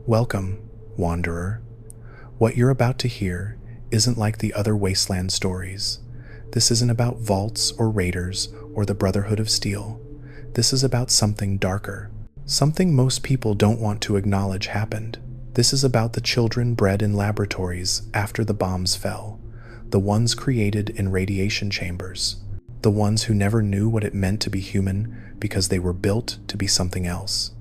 Welcome, Wanderer. What you're about to hear isn't like the other Wasteland stories. This isn't about vaults or raiders or the Brotherhood of Steel. This is about something darker, something most people don't want to acknowledge happened. This is about the children bred in laboratories after the bombs fell, the ones created in radiation chambers, the ones who never knew what it meant to be human because they were built to be something else.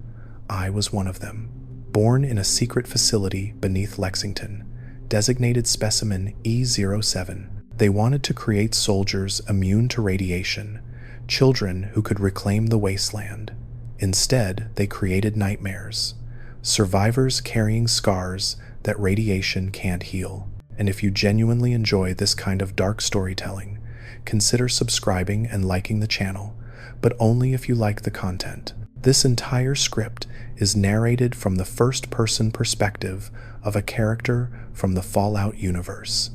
I was one of them. Born in a secret facility beneath Lexington, designated specimen E07, they wanted to create soldiers immune to radiation, children who could reclaim the wasteland. Instead, they created nightmares, survivors carrying scars that radiation can't heal. And if you genuinely enjoy this kind of dark storytelling, consider subscribing and liking the channel, but only if you like the content. This entire script is narrated from the first-person perspective of a character from the Fallout universe.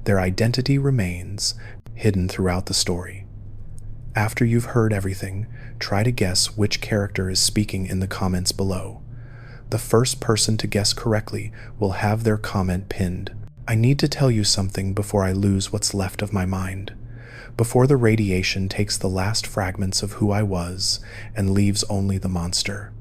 Their identity remains hidden throughout the story. After you've heard everything, try to guess which character is speaking in the comments below. The first person to guess correctly will have their comment pinned. I need to tell you something before I lose what's left of my mind. Before the radiation takes the last fragments of who I was and leaves only the monster.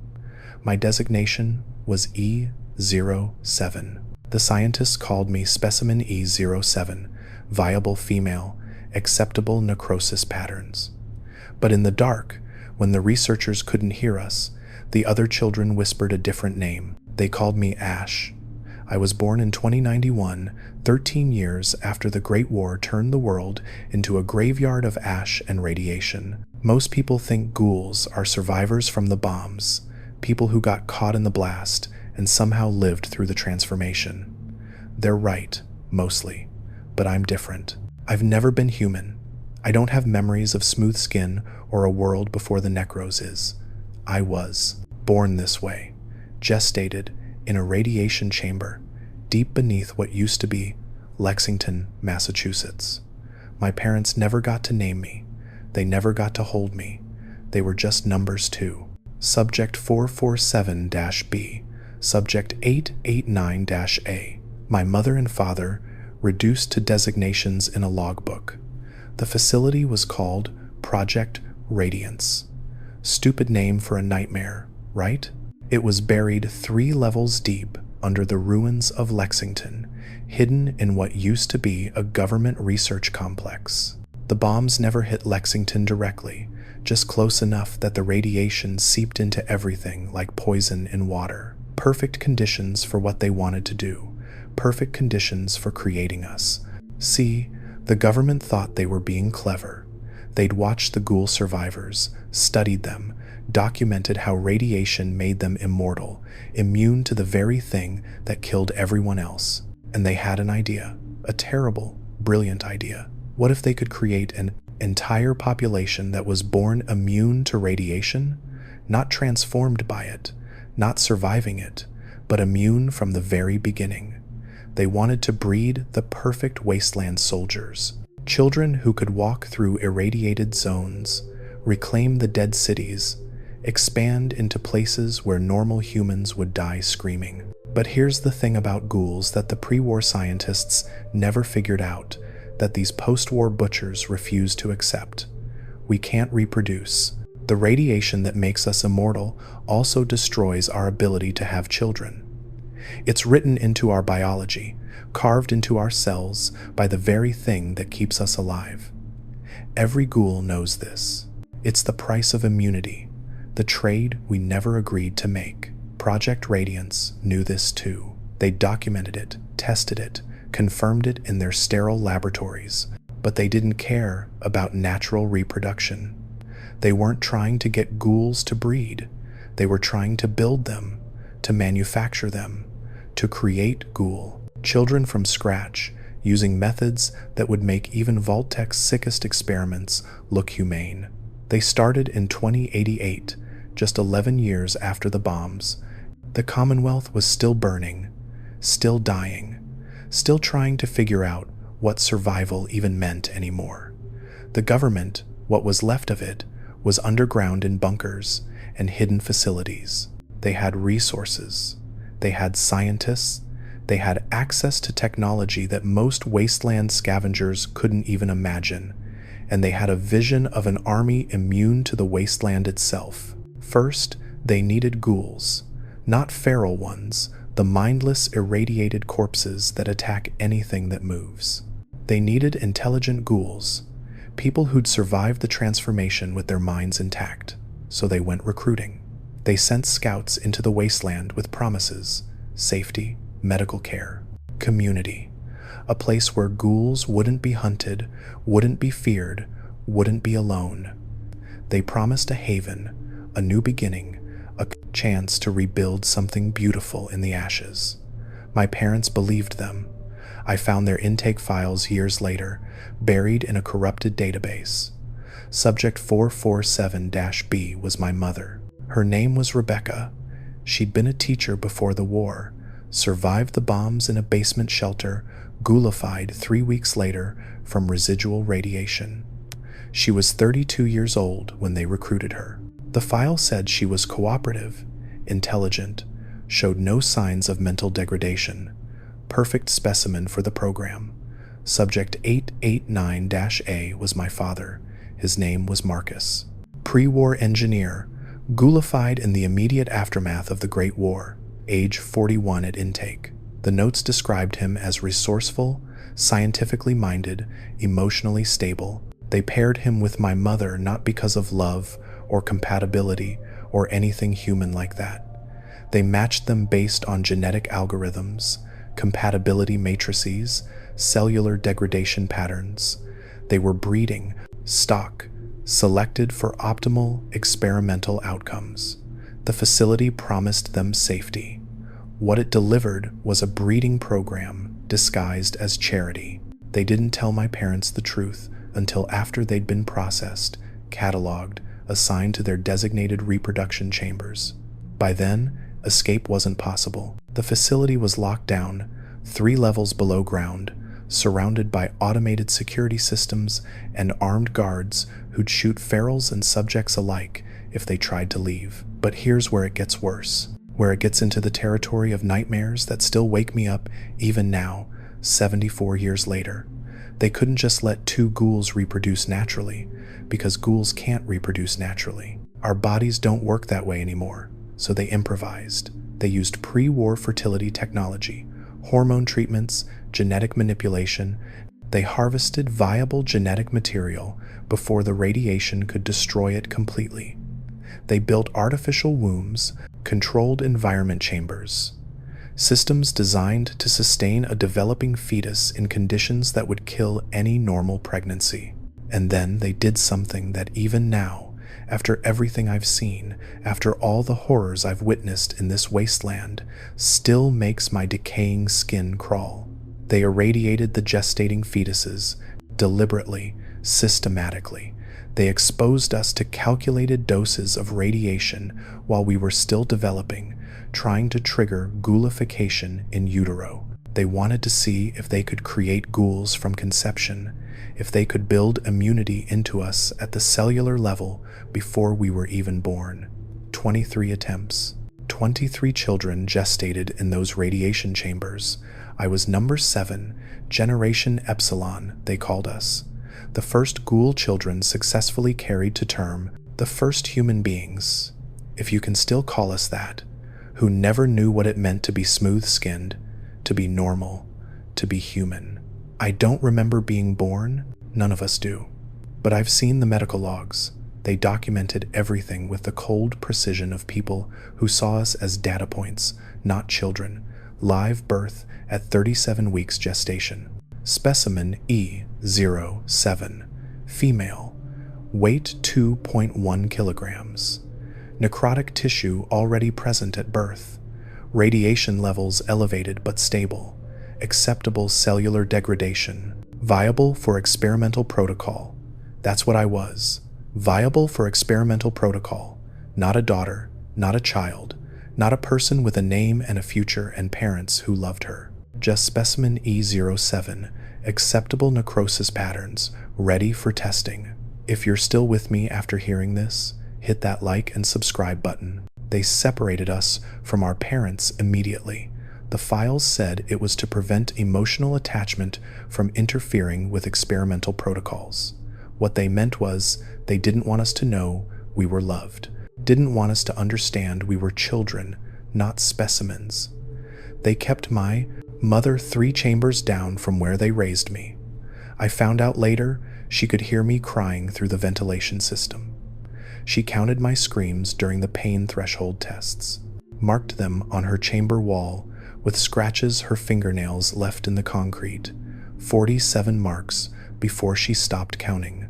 My designation was E07. The scientists called me specimen E07, viable female, acceptable necrosis patterns. But in the dark, when the researchers couldn't hear us, the other children whispered a different name. They called me Ash. I was born in 2091, 13 years after the Great War turned the world into a graveyard of ash and radiation. Most people think ghouls are survivors from the bombs, people who got caught in the blast and somehow lived through the transformation. They're right, mostly, but I'm different. I've never been human. I don't have memories of smooth skin or a world before the necros is. I was born this way, gestated in a radiation chamber, deep beneath what used to be Lexington, Massachusetts. My parents never got to name me. They never got to hold me. They were just numbers too. Subject 447-B, Subject 889-A. My mother and father reduced to designations in a logbook. The facility was called Project Radiance. Stupid name for a nightmare, right? It was buried 3 levels deep under the ruins of Lexington, hidden in what used to be a government research complex. The bombs never hit Lexington directly, just close enough that the radiation seeped into everything like poison in water. Perfect conditions for what they wanted to do. Perfect conditions for creating us. See, the government thought they were being clever. They'd watched the Ghoul survivors, studied them, documented how radiation made them immortal, immune to the very thing that killed everyone else. And they had an idea, a terrible, brilliant idea. What if they could create an entire population that was born immune to radiation, not transformed by it, not surviving it, but immune from the very beginning? They wanted to breed the perfect wasteland soldiers, children who could walk through irradiated zones, reclaim the dead cities, expand into places where normal humans would die screaming. But here's the thing about ghouls that the pre-war scientists never figured out, that these post-war butchers refused to accept. We can't reproduce. The radiation that makes us immortal also destroys our ability to have children. It's written into our biology, carved into our cells by the very thing that keeps us alive. Every ghoul knows this. It's the price of immunity, the trade we never agreed to make. Project Radiance knew this too. They documented it, tested it, confirmed it in their sterile laboratories, but they didn't care about natural reproduction. They weren't trying to get ghouls to breed. They were trying to build them, to manufacture them, to create ghoul children from scratch, using methods that would make even Vault-Tec's sickest experiments look humane. They started in 2088, just 11 years after the bombs. The Commonwealth was still burning, still dying, still trying to figure out what survival even meant anymore. The government, what was left of it, was underground in bunkers and hidden facilities. They had resources. They had scientists. They had access to technology that most wasteland scavengers couldn't even imagine. And they had a vision of an army immune to the wasteland itself. First, they needed ghouls. Not feral ones, the mindless, irradiated corpses that attack anything that moves. They needed intelligent ghouls, people who'd survived the transformation with their minds intact. So they went recruiting. They sent scouts into the wasteland with promises: safety, medical care, community. A place where ghouls wouldn't be hunted, wouldn't be feared, wouldn't be alone. They promised a haven, a new beginning, a chance to rebuild something beautiful in the ashes. My parents believed them. I found their intake files years later, buried in a corrupted database. Subject 447-B was my mother. Her name was Rebecca. She'd been a teacher before the war, survived the bombs in a basement shelter, ghoulified 3 weeks later from residual radiation. She was 32 years old when they recruited her. The file said she was cooperative, intelligent, showed no signs of mental degradation. Perfect specimen for the program. Subject 889-A was my father. His name was Marcus. Pre-war engineer, ghoulified in the immediate aftermath of the Great War, age 41 at intake. The notes described him as resourceful, scientifically minded, emotionally stable. They paired him with my mother not because of love or compatibility or anything human like that. They matched them based on genetic algorithms, compatibility matrices, cellular degradation patterns. They were breeding stock, selected for optimal experimental outcomes. The facility promised them safety. What it delivered was a breeding program disguised as charity. They didn't tell my parents the truth until after they'd been processed, cataloged, assigned to their designated reproduction chambers. By then, escape wasn't possible. The facility was locked down, 3 levels below ground, surrounded by automated security systems and armed guards who'd shoot ferals and subjects alike if they tried to leave. But here's where it gets worse, where it gets into the territory of nightmares that still wake me up even now, 74 years later. They couldn't just let 2 ghouls reproduce naturally, because ghouls can't reproduce naturally. Our bodies don't work that way anymore, so they improvised. They used pre-war fertility technology, hormone treatments, genetic manipulation. They harvested viable genetic material before the radiation could destroy it completely. They built artificial wombs, controlled environment chambers, systems designed to sustain a developing fetus in conditions that would kill any normal pregnancy. And then they did something that even now, after everything I've seen, after all the horrors I've witnessed in this wasteland, still makes my decaying skin crawl. They irradiated the gestating fetuses, deliberately, systematically. They exposed us to calculated doses of radiation while we were still developing, trying to trigger ghoulification in utero. They wanted to see if they could create ghouls from conception, if they could build immunity into us at the cellular level before we were even born. 23 attempts. 23 children gestated in those radiation chambers. I was number 7, Generation Epsilon, they called us. The first ghoul children successfully carried to term, the first human beings, if you can still call us that, who never knew what it meant to be smooth-skinned, to be normal, to be human. I don't remember being born, none of us do. But I've seen the medical logs. They documented everything with the cold precision of people who saw us as data points, not children. Live birth at 37 weeks gestation. Specimen E07, female, weight 2.1 kilograms. Necrotic tissue already present at birth. Radiation levels elevated but stable. Acceptable cellular degradation. Viable for experimental protocol. That's what I was. Viable for experimental protocol. Not a daughter, not a child, not a person with a name and a future and parents who loved her. Just specimen E07, acceptable necrosis patterns, ready for testing. If you're still with me after hearing this, hit that like and subscribe button. They separated us from our parents immediately. The files said it was to prevent emotional attachment from interfering with experimental protocols. What they meant was they didn't want us to know we were loved, didn't want us to understand we were children, not specimens. They kept my mother 3 chambers down from where they raised me. I found out later she could hear me crying through the ventilation system. She counted my screams during the pain threshold tests, marked them on her chamber wall with scratches her fingernails left in the concrete, 47 marks before she stopped counting.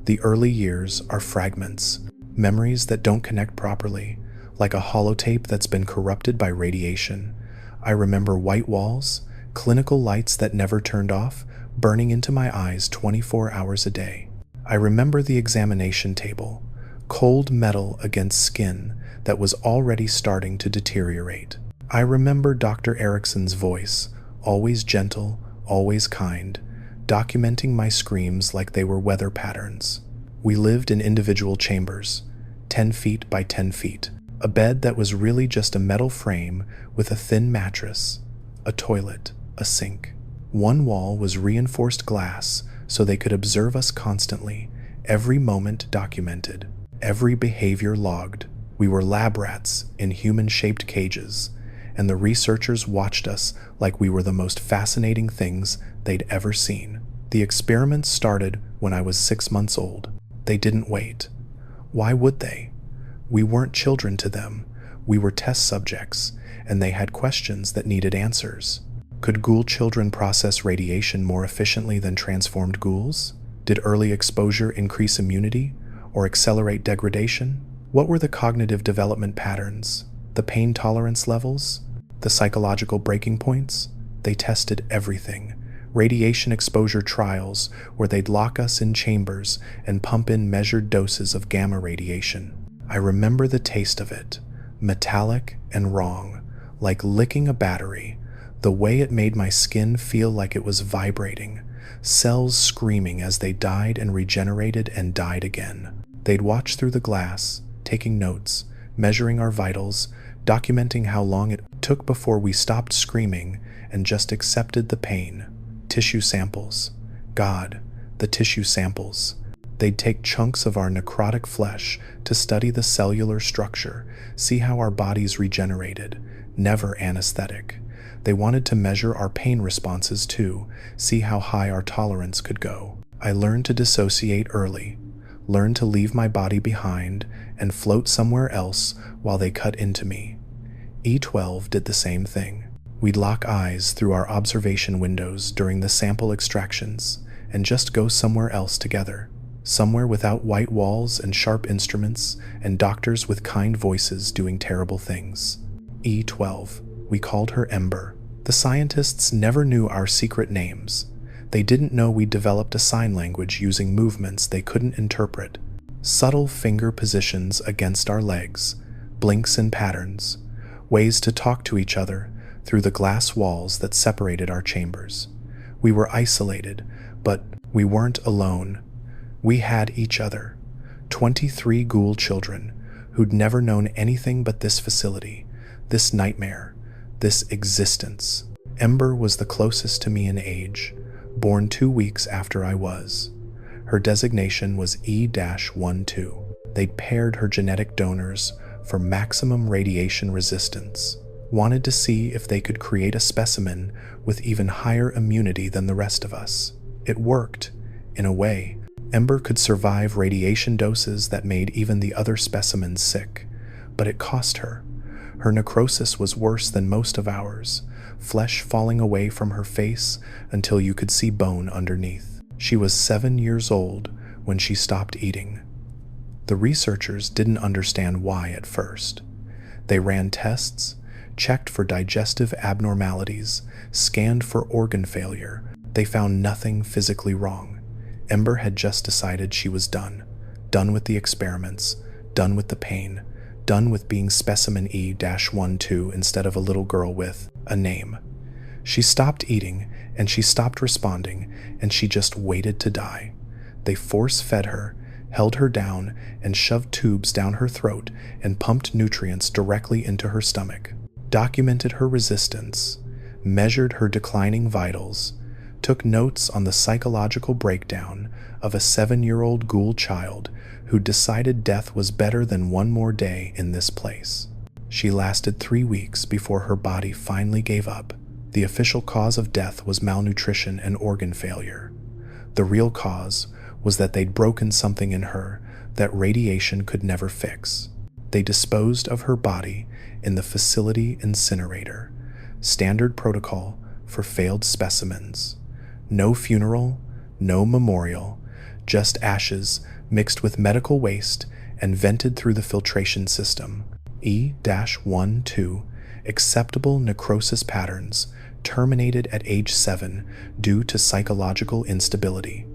The early years are fragments, memories that don't connect properly, like a holotape that's been corrupted by radiation. I remember white walls, clinical lights that never turned off, burning into my eyes 24 hours a day. I remember the examination table, cold metal against skin that was already starting to deteriorate. I remember Dr. Erickson's voice, always gentle, always kind, documenting my screams like they were weather patterns. We lived in individual chambers, 10 feet by 10 feet, a bed that was really just a metal frame with a thin mattress, a toilet, a sink. One wall was reinforced glass so they could observe us constantly, every moment documented, every behavior logged. We were lab rats in human-shaped cages, and the researchers watched us like we were the most fascinating things they'd ever seen. The experiments started when I was 6 months old. They didn't wait. Why would they? We weren't children to them. We were test subjects, and they had questions that needed answers. Could ghoul children process radiation more efficiently than transformed ghouls? Did early exposure increase immunity or accelerate degradation? What were the cognitive development patterns? The pain tolerance levels? The psychological breaking points? They tested everything. Radiation exposure trials where they'd lock us in chambers and pump in measured doses of gamma radiation. I remember the taste of it, metallic and wrong, like licking a battery, the way it made my skin feel like it was vibrating, cells screaming as they died and regenerated and died again. They'd watch through the glass, taking notes, measuring our vitals, documenting how long it took before we stopped screaming and just accepted the pain. Tissue samples. God, the tissue samples. They'd take chunks of our necrotic flesh to study the cellular structure, see how our bodies regenerated, never anesthetic. They wanted to measure our pain responses too, see how high our tolerance could go. I learned to dissociate early, learned to leave my body behind and float somewhere else while they cut into me. E12 did the same thing. We'd lock eyes through our observation windows during the sample extractions and just go somewhere else together, somewhere without white walls and sharp instruments and doctors with kind voices doing terrible things. E12. We called her Ember. The scientists never knew our secret names. They didn't know we developed a sign language using movements they couldn't interpret. Subtle finger positions against our legs, blinks and patterns, ways to talk to each other through the glass walls that separated our chambers. We were isolated, but we weren't alone. We had each other. 23 ghoul children who'd never known anything but this facility, this nightmare, this existence. Ember was the closest to me in age, born 2 weeks after I was. Her designation was E-12. They'd paired her genetic donors for maximum radiation resistance, wanted to see if they could create a specimen with even higher immunity than the rest of us. It worked, in a way. Ember could survive radiation doses that made even the other specimens sick, but it cost her. Her necrosis was worse than most of ours, flesh falling away from her face until you could see bone underneath. She was 7 years old when she stopped eating. The researchers didn't understand why at first. They ran tests, checked for digestive abnormalities, scanned for organ failure. They found nothing physically wrong. Ember had just decided she was done. Done with the experiments, done with the pain, done with being specimen E-12 instead of a little girl with a name. She stopped eating, and she stopped responding, and she just waited to die. They force-fed her, held her down and shoved tubes down her throat and pumped nutrients directly into her stomach, documented her resistance, measured her declining vitals, took notes on the psychological breakdown of a 7-year-old Ghoul child who decided death was better than one more day in this place. She lasted 3 weeks before her body finally gave up. The official cause of death was malnutrition and organ failure. The real cause was that they'd broken something in her that radiation could never fix. They disposed of her body in the facility incinerator, standard protocol for failed specimens. No funeral, no memorial, just ashes mixed with medical waste and vented through the filtration system. E-12 acceptable necrosis patterns terminated at age 7 due to psychological instability.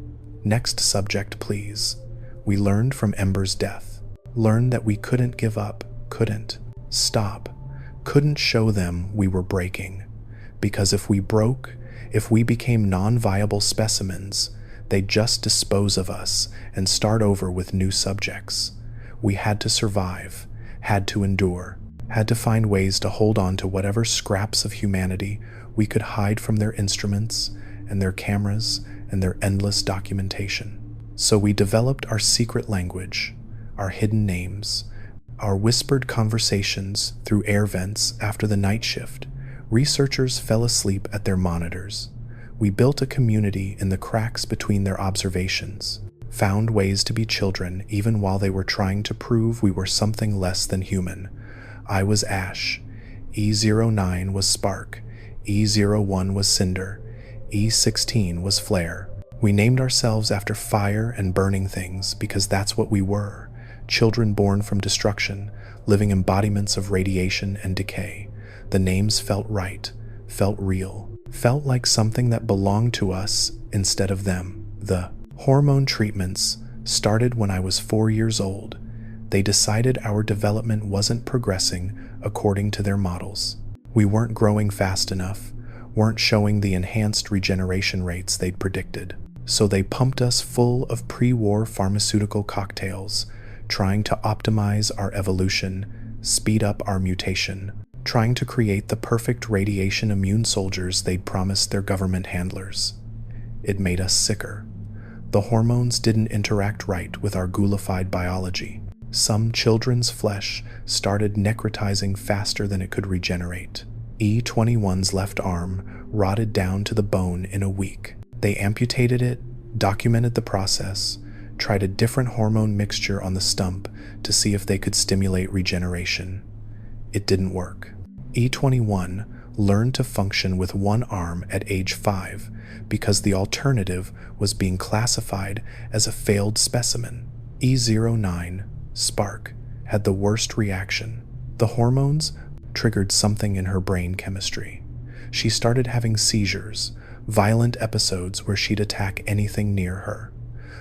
Next subject, please. We learned from Ember's death. Learned that we couldn't give up, couldn't stop, couldn't show them we were breaking. Because if we broke, if we became non-viable specimens, they'd just dispose of us and start over with new subjects. We had to survive, had to endure, had to find ways to hold on to whatever scraps of humanity we could hide from their instruments and their cameras and their endless documentation. So we developed our secret language, our hidden names, our whispered conversations through air vents after the night shift. Researchers fell asleep at their monitors. We built a community in the cracks between their observations, found ways to be children even while they were trying to prove we were something less than human. I was Ash, E09 was Spark, E01 was Cinder, E16 was Flare. We named ourselves after fire and burning things because that's what we were, children born from destruction, living embodiments of radiation and decay. The names felt right, felt real, felt like something that belonged to us instead of them. The hormone treatments started when I was 4 years old. They decided our development wasn't progressing according to their models. We weren't growing fast enough, weren't showing the enhanced regeneration rates they'd predicted. So they pumped us full of pre-war pharmaceutical cocktails, trying to optimize our evolution, speed up our mutation, trying to create the perfect radiation immune soldiers they'd promised their government handlers. It made us sicker. The hormones didn't interact right with our ghoulified biology. Some children's flesh started necrotizing faster than it could regenerate. E21's left arm rotted down to the bone in a week. They amputated it, documented the process, tried a different hormone mixture on the stump to see if they could stimulate regeneration. It didn't work. E21 learned to function with one arm at age 5 because the alternative was being classified as a failed specimen. E09, Spark, had the worst reaction. The hormones triggered something in her brain chemistry. She started having seizures, violent episodes where she'd attack anything near her.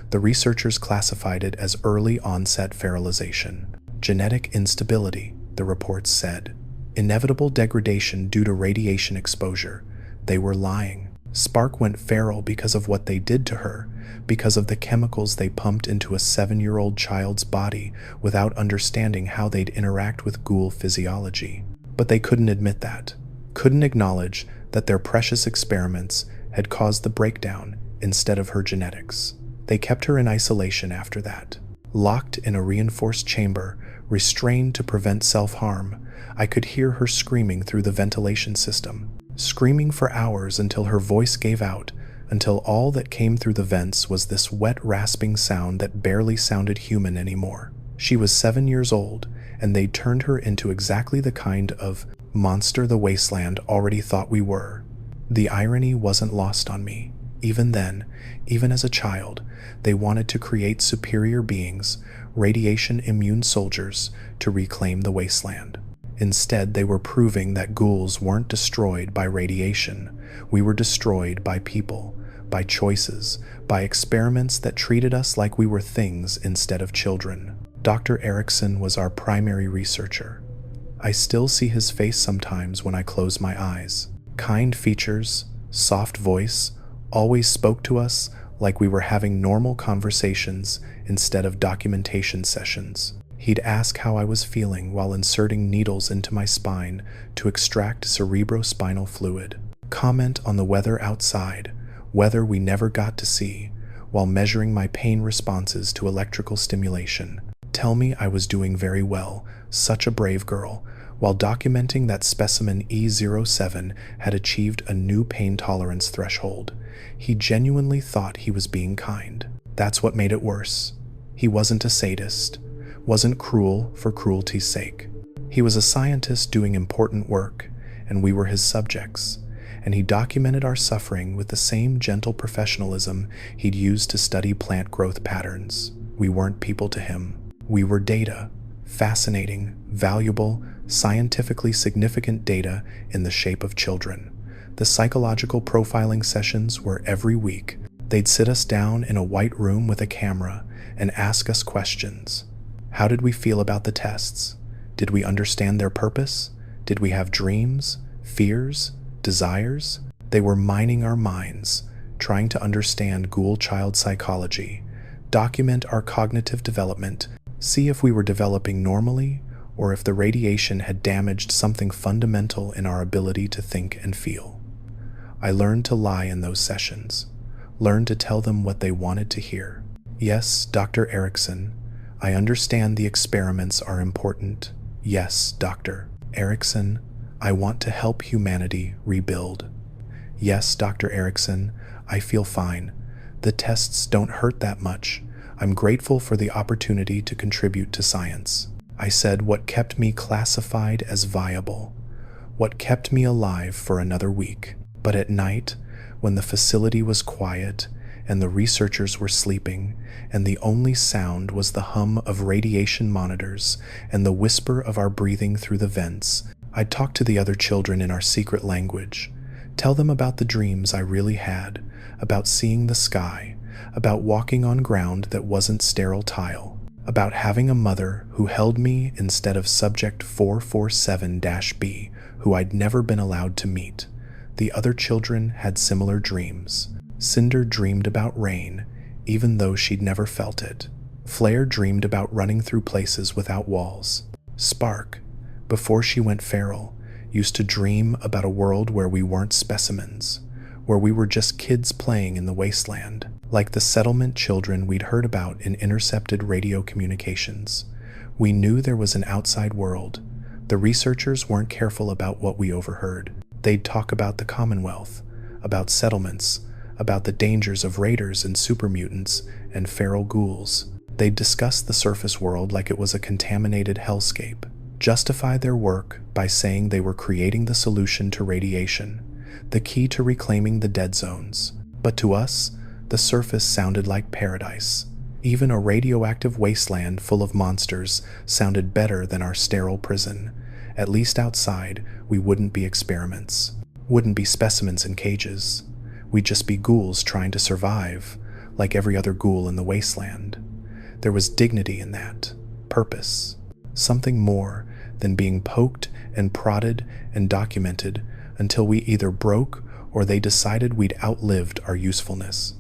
The researchers classified it as early onset feralization. Genetic instability, the reports said. Inevitable degradation due to radiation exposure. They were lying. Spark went feral because of what they did to her, because of the chemicals they pumped into a 7-year-old child's body without understanding how they'd interact with Ghoul physiology. But they couldn't admit that, couldn't acknowledge that their precious experiments had caused the breakdown instead of her genetics. They kept her in isolation after that, locked in a reinforced chamber, restrained to prevent self-harm. I could hear her screaming through the ventilation system, screaming for hours until her voice gave out, until all that came through the vents was this wet, rasping sound that barely sounded human anymore. She was 7 years old, and they'd turned her into exactly the kind of monster the Wasteland already thought we were. The irony wasn't lost on me. Even then, even as a child, they wanted to create superior beings, radiation immune soldiers, to reclaim the Wasteland. Instead, they were proving that ghouls weren't destroyed by radiation. We were destroyed by people, by choices, by experiments that treated us like we were things instead of children. Dr. Erickson was our primary researcher. I still see his face sometimes when I close my eyes. Kind features, soft voice, always spoke to us like we were having normal conversations instead of documentation sessions. He'd ask how I was feeling while inserting needles into my spine to extract cerebrospinal fluid. Comment on the weather outside, weather we never got to see, while measuring my pain responses to electrical stimulation. Tell me I was doing very well, such a brave girl, while documenting that specimen E07 had achieved a new pain tolerance threshold. He genuinely thought he was being kind. That's what made it worse. He wasn't a sadist, wasn't cruel for cruelty's sake. He was a scientist doing important work, and we were his subjects, and he documented our suffering with the same gentle professionalism he'd used to study plant growth patterns. We weren't people to him. We were data. Fascinating, valuable, scientifically significant data in the shape of children. The psychological profiling sessions were every week. They'd sit us down in a white room with a camera and ask us questions. How did we feel about the tests? Did we understand their purpose? Did we have dreams, fears, desires? They were mining our minds, trying to understand Ghoul child psychology, document our cognitive development, see if we were developing normally or if the radiation had damaged something fundamental in our ability to think and feel. I learned to lie in those sessions, learned to tell them what they wanted to hear. Yes, Dr. Erickson, I understand the experiments are important. Yes, Dr. Erickson, I want to help humanity rebuild. Yes, Dr. Erickson, I feel fine. The tests don't hurt that much. I'm grateful for the opportunity to contribute to science. I said what kept me classified as viable, what kept me alive for another week. But at night, when the facility was quiet and the researchers were sleeping, and the only sound was the hum of radiation monitors and the whisper of our breathing through the vents, I'd talk to the other children in our secret language, tell them about the dreams I really had, about seeing the sky, about walking on ground that wasn't sterile tile, about having a mother who held me instead of subject 447-B, who I'd never been allowed to meet. The other children had similar dreams. Cinder dreamed about rain, even though she'd never felt it. Flare dreamed about running through places without walls. Spark, before she went feral, used to dream about a world where we weren't specimens, where we were just kids playing in the wasteland, like the settlement children we'd heard about in intercepted radio communications. We knew there was an outside world. The researchers weren't careful about what we overheard. They'd talk about the Commonwealth, about settlements, about the dangers of raiders and supermutants and feral ghouls. They'd discuss the surface world like it was a contaminated hellscape, justify their work by saying they were creating the solution to radiation, the key to reclaiming the dead zones. But to us, the surface sounded like paradise. Even a radioactive wasteland full of monsters sounded better than our sterile prison. At least outside, we wouldn't be experiments, wouldn't be specimens in cages. We'd just be ghouls trying to survive, like every other ghoul in the wasteland. There was dignity in that, purpose, something more than being poked and prodded and documented until we either broke or they decided we'd outlived our usefulness.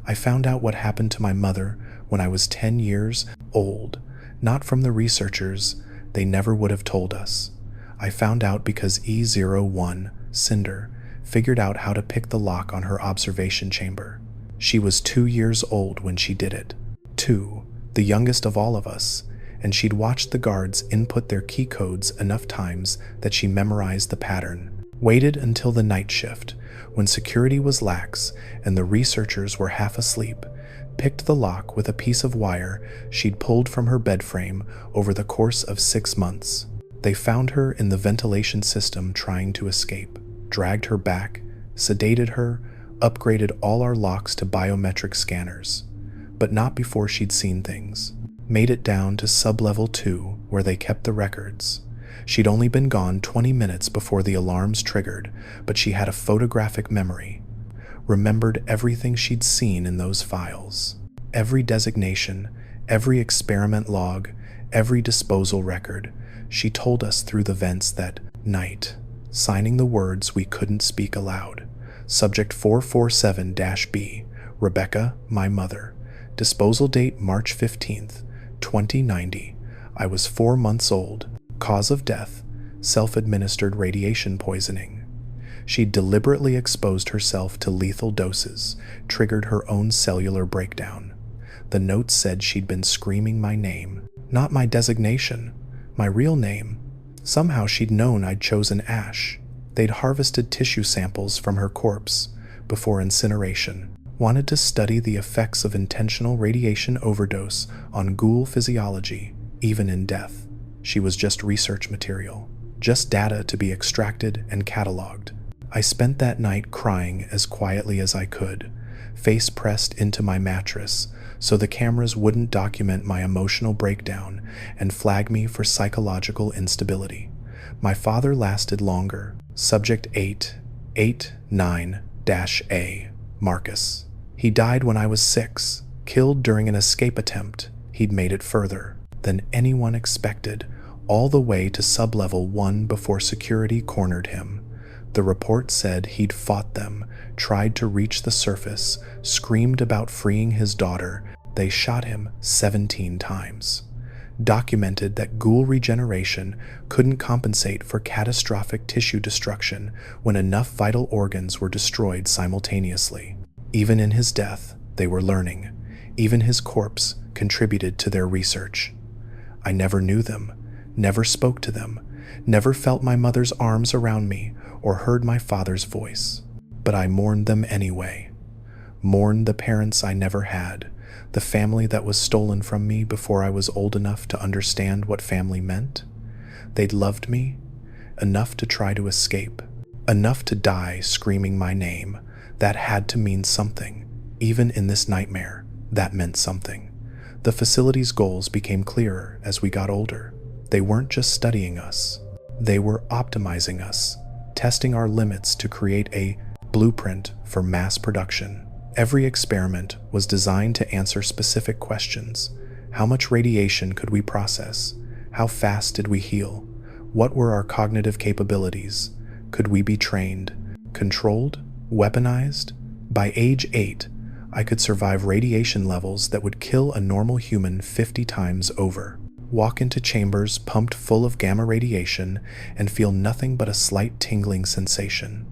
I found out what happened to my mother when I was 10 years old, not from the researchers. They never would have told us. I found out because E01, Cinder, figured out how to pick the lock on her observation chamber. She was 2 years old when she did it. 2, the youngest of all of us, and she'd watched the guards input their key codes enough times that she memorized the pattern. Waited until the night shift, when security was lax and the researchers were half asleep, picked the lock with a piece of wire she'd pulled from her bed frame over the course of 6 months. They found her in the ventilation system trying to escape, dragged her back, sedated her, upgraded all our locks to biometric scanners, but not before she'd seen things. Made it down to sub-level 2, where they kept the records. She'd only been gone 20 minutes before the alarms triggered, but she had a photographic memory. Remembered everything she'd seen in those files. Every designation, every experiment log, every disposal record. She told us through the vents that night, signing the words we couldn't speak aloud. Subject 447-B, Rebecca, my mother. Disposal date March 15th, 2090. I was 4 months old. Cause of death, self-administered radiation poisoning. She deliberately exposed herself to lethal doses, triggered her own cellular breakdown. The notes said she'd been screaming my name, not my designation, my real name. Somehow she'd known I'd chosen Ash. They'd harvested tissue samples from her corpse before incineration, wanted to study the effects of intentional radiation overdose on Ghoul physiology, even in death. She was just research material, just data to be extracted and cataloged. I spent that night crying as quietly as I could, face pressed into my mattress so the cameras wouldn't document my emotional breakdown and flag me for psychological instability. My father lasted longer. Subject 889-A, Marcus. He died when I was 6, killed during an escape attempt. He'd made it further than anyone expected, all the way to sublevel 1 before security cornered him. The report said he'd fought them, tried to reach the surface, screamed about freeing his daughter. They shot him 17 times. Documented that Ghoul regeneration couldn't compensate for catastrophic tissue destruction when enough vital organs were destroyed simultaneously. Even in his death, they were learning. Even his corpse contributed to their research. I never knew them, never spoke to them, never felt my mother's arms around me or heard my father's voice. But I mourned them anyway. Mourned the parents I never had, the family that was stolen from me before I was old enough to understand what family meant. They'd loved me enough to try to escape, enough to die screaming my name. That had to mean something. Even in this nightmare, that meant something. The facility's goals became clearer as we got older. They weren't just studying us. They were optimizing us, testing our limits to create a blueprint for mass production. Every experiment was designed to answer specific questions. How much radiation could we process? How fast did we heal? What were our cognitive capabilities? Could we be trained, controlled, weaponized? By age 8, I could survive radiation levels that would kill a normal human 50 times over. Walk into chambers pumped full of gamma radiation and feel nothing but a slight tingling sensation.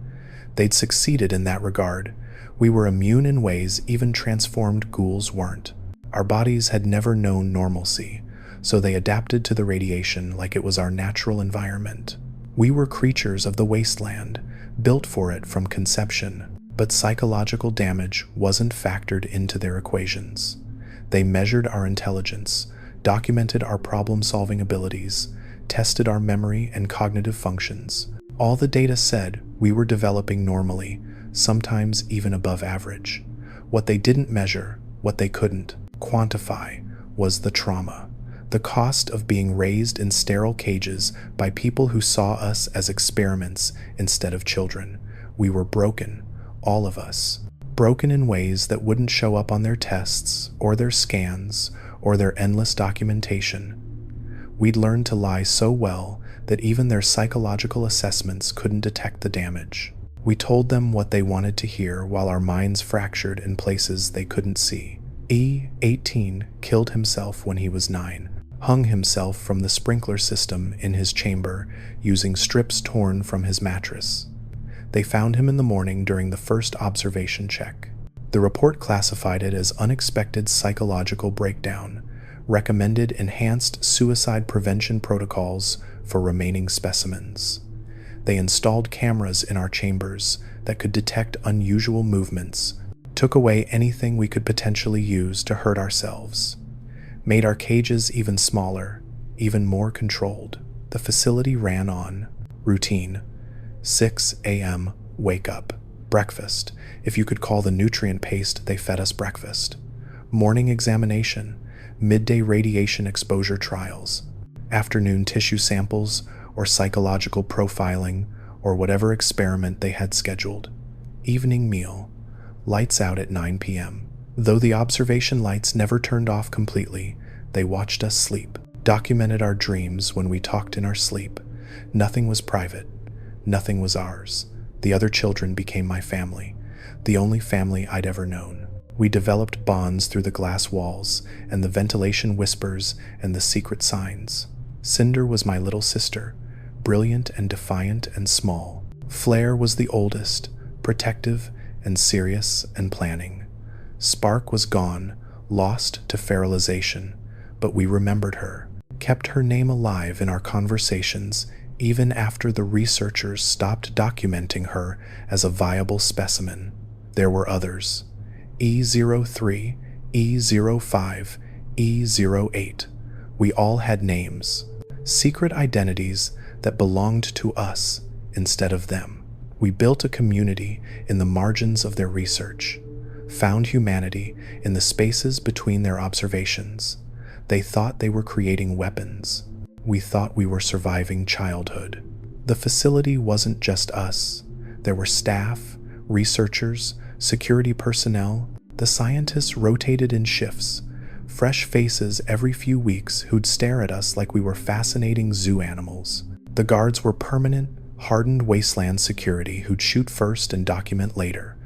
They'd succeeded in that regard. We were immune in ways even transformed ghouls weren't. Our bodies had never known normalcy, so they adapted to the radiation like it was our natural environment. We were creatures of the Wasteland, built for it from conception, but psychological damage wasn't factored into their equations. They measured our intelligence, documented our problem-solving abilities, tested our memory and cognitive functions. All the data said we were developing normally, sometimes even above average. What they didn't measure, what they couldn't quantify, was the trauma. The cost of being raised in sterile cages by people who saw us as experiments instead of children. We were broken, all of us. Broken in ways that wouldn't show up on their tests, or their scans, or their endless documentation. We'd learned to lie so well that even their psychological assessments couldn't detect the damage. We told them what they wanted to hear while our minds fractured in places they couldn't see. E18 killed himself when he was 9, hung himself from the sprinkler system in his chamber using strips torn from his mattress. They found him in the morning during the first observation check. The report classified it as unexpected psychological breakdown, recommended enhanced suicide prevention protocols for remaining specimens. They installed cameras in our chambers that could detect unusual movements, took away anything we could potentially use to hurt ourselves, made our cages even smaller, even more controlled. The facility ran on. Routine. 6 a.m. wake up. Breakfast, if you could call the nutrient paste they fed us breakfast. Morning examination. Midday radiation exposure trials. Afternoon tissue samples or psychological profiling or whatever experiment they had scheduled. Evening meal. Lights out at 9 p.m. Though the observation lights never turned off completely, they watched us sleep, documented our dreams when we talked in our sleep. Nothing was private. Nothing was ours. The other children became my family, the only family I'd ever known. We developed bonds through the glass walls and the ventilation whispers and the secret signs. Cinder was my little sister, brilliant and defiant and small. Flare was the oldest, protective and serious and planning. Spark was gone, lost to feralization, but we remembered her, kept her name alive in our conversations even after the researchers stopped documenting her as a viable specimen. There were others. E03, E05, E08. We all had names, secret identities that belonged to us instead of them. We built a community in the margins of their research, found humanity in the spaces between their observations. They thought they were creating weapons. We thought we were surviving childhood. The facility wasn't just us. There were staff, researchers, security personnel. The scientists rotated in shifts, fresh faces every few weeks who'd stare at us like we were fascinating zoo animals. The guards were permanent, hardened Wasteland security who'd shoot first and document later.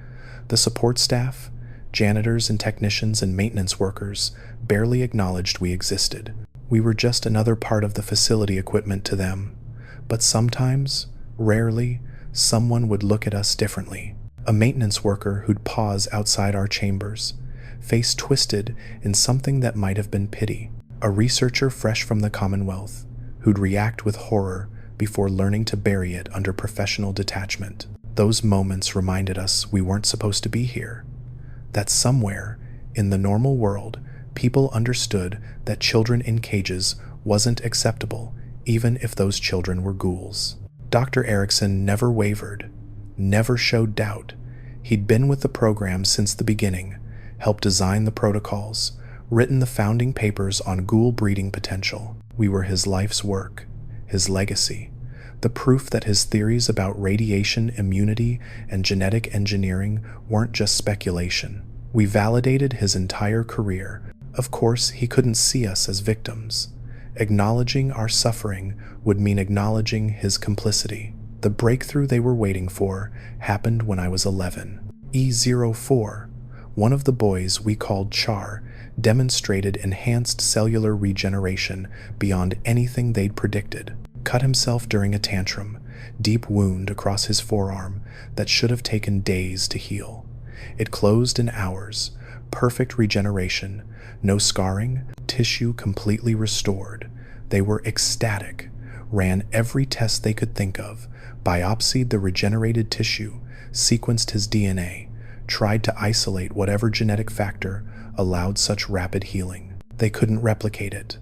The support staff, janitors and technicians and maintenance workers, barely acknowledged we existed. We were just another part of the facility equipment to them. But sometimes, rarely, someone would look at us differently. A maintenance worker who'd pause outside our chambers, face twisted in something that might have been pity. A researcher fresh from the Commonwealth who'd react with horror before learning to bury it under professional detachment. Those moments reminded us we weren't supposed to be here. That somewhere, in the normal world, people understood that children in cages wasn't acceptable, even if those children were ghouls. Dr. Erickson never wavered, never showed doubt. He'd been with the program since the beginning, helped design the protocols, written the founding papers on ghoul breeding potential. We were his life's work, his legacy, the proof that his theories about radiation immunity and genetic engineering weren't just speculation. We validated his entire career. Of course, he couldn't see us as victims. Acknowledging our suffering would mean acknowledging his complicity. The breakthrough they were waiting for happened when I was 11. E04, one of the boys we called Char, demonstrated enhanced cellular regeneration beyond anything they'd predicted. Cut himself during a tantrum, deep wound across his forearm that should have taken days to heal. It closed in hours, perfect regeneration, no scarring, tissue completely restored. They were ecstatic, ran every test they could think of, biopsied the regenerated tissue, sequenced his DNA, tried to isolate whatever genetic factor allowed such rapid healing. They couldn't replicate it.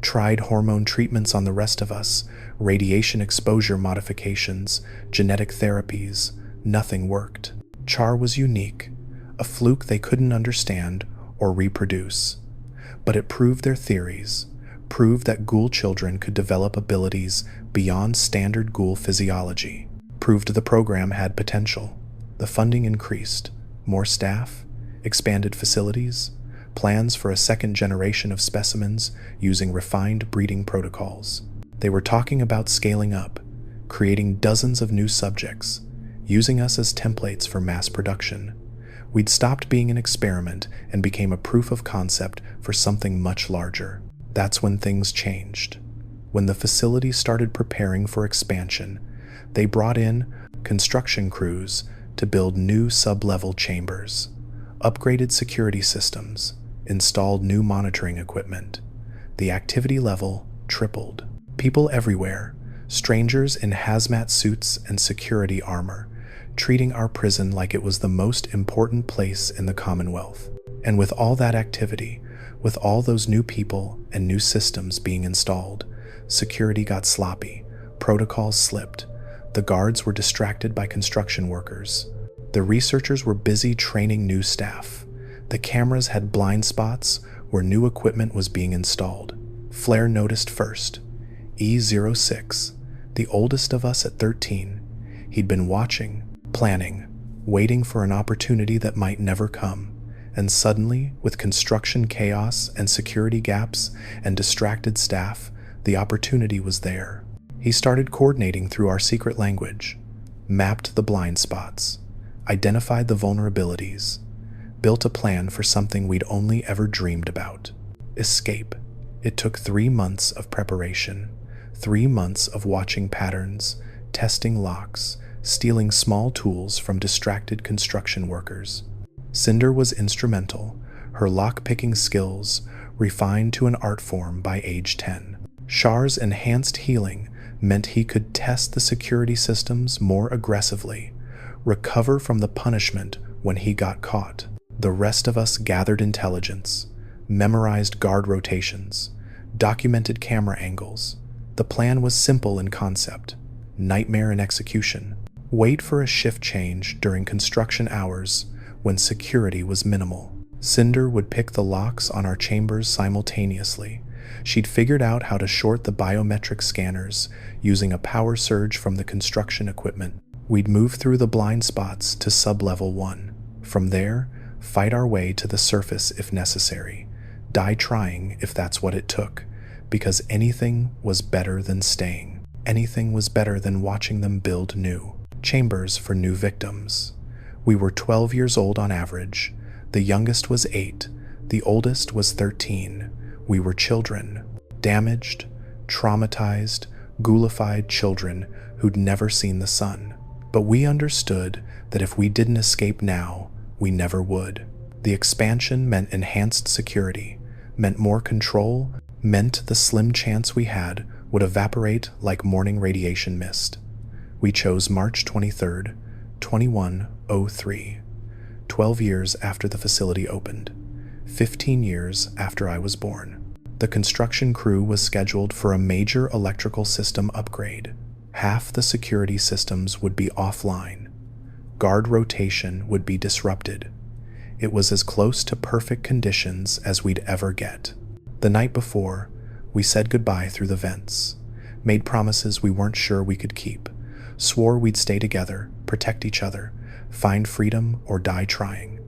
Tried hormone treatments on the rest of us, radiation exposure modifications, genetic therapies. Nothing worked. Char was unique, a fluke they couldn't understand or reproduce. But it proved their theories, proved that ghoul children could develop abilities beyond standard ghoul physiology, proved the program had potential. The funding increased, more staff, expanded facilities, plans for a second generation of specimens using refined breeding protocols. They were talking about scaling up, creating dozens of new subjects, using us as templates for mass production. We'd stopped being an experiment and became a proof of concept for something much larger. That's when things changed. When the facility started preparing for expansion, they brought in construction crews to build new sub-level chambers, upgraded security systems, installed new monitoring equipment. The activity level tripled. People everywhere, strangers in hazmat suits and security armor, treating our prison like it was the most important place in the Commonwealth. And with all that activity, with all those new people and new systems being installed, security got sloppy, protocols slipped, the guards were distracted by construction workers. The researchers were busy training new staff. The cameras had blind spots where new equipment was being installed. Flare noticed first. E06, the oldest of us at 13. He'd been watching, planning, waiting for an opportunity that might never come. And suddenly, with construction chaos and security gaps and distracted staff, the opportunity was there. He started coordinating through our secret language, mapped the blind spots, identified the vulnerabilities, built a plan for something we'd only ever dreamed about: escape. It took 3 months of preparation, 3 months of watching patterns, testing locks, stealing small tools from distracted construction workers. Cinder was instrumental, her lock-picking skills refined to an art form by age 10. Char's enhanced healing meant he could test the security systems more aggressively, recover from the punishment when he got caught. The rest of us gathered intelligence, memorized guard rotations, documented camera angles. The plan was simple in concept, nightmare in execution. Wait for a shift change during construction hours when security was minimal. Cinder would pick the locks on our chambers simultaneously. She'd figured out how to short the biometric scanners using a power surge from the construction equipment. We'd move through the blind spots to sub-level 1. From there, fight our way to the surface if necessary. Die trying if that's what it took, because anything was better than staying. Anything was better than watching them build new chambers for new victims. We were 12 years old on average. The youngest was 8. The oldest was 13. We were children. Damaged, traumatized, ghoulified children who'd never seen the sun. But we understood that if we didn't escape now, we never would. The expansion meant enhanced security, meant more control, meant the slim chance we had would evaporate like morning radiation mist. We chose March 23rd, 2103, 12 years after the facility opened, 15 years after I was born. The construction crew was scheduled for a major electrical system upgrade. Half the security systems would be offline. Guard rotation would be disrupted. It was as close to perfect conditions as we'd ever get. The night before, we said goodbye through the vents, made promises we weren't sure we could keep, swore we'd stay together, protect each other, find freedom or die trying.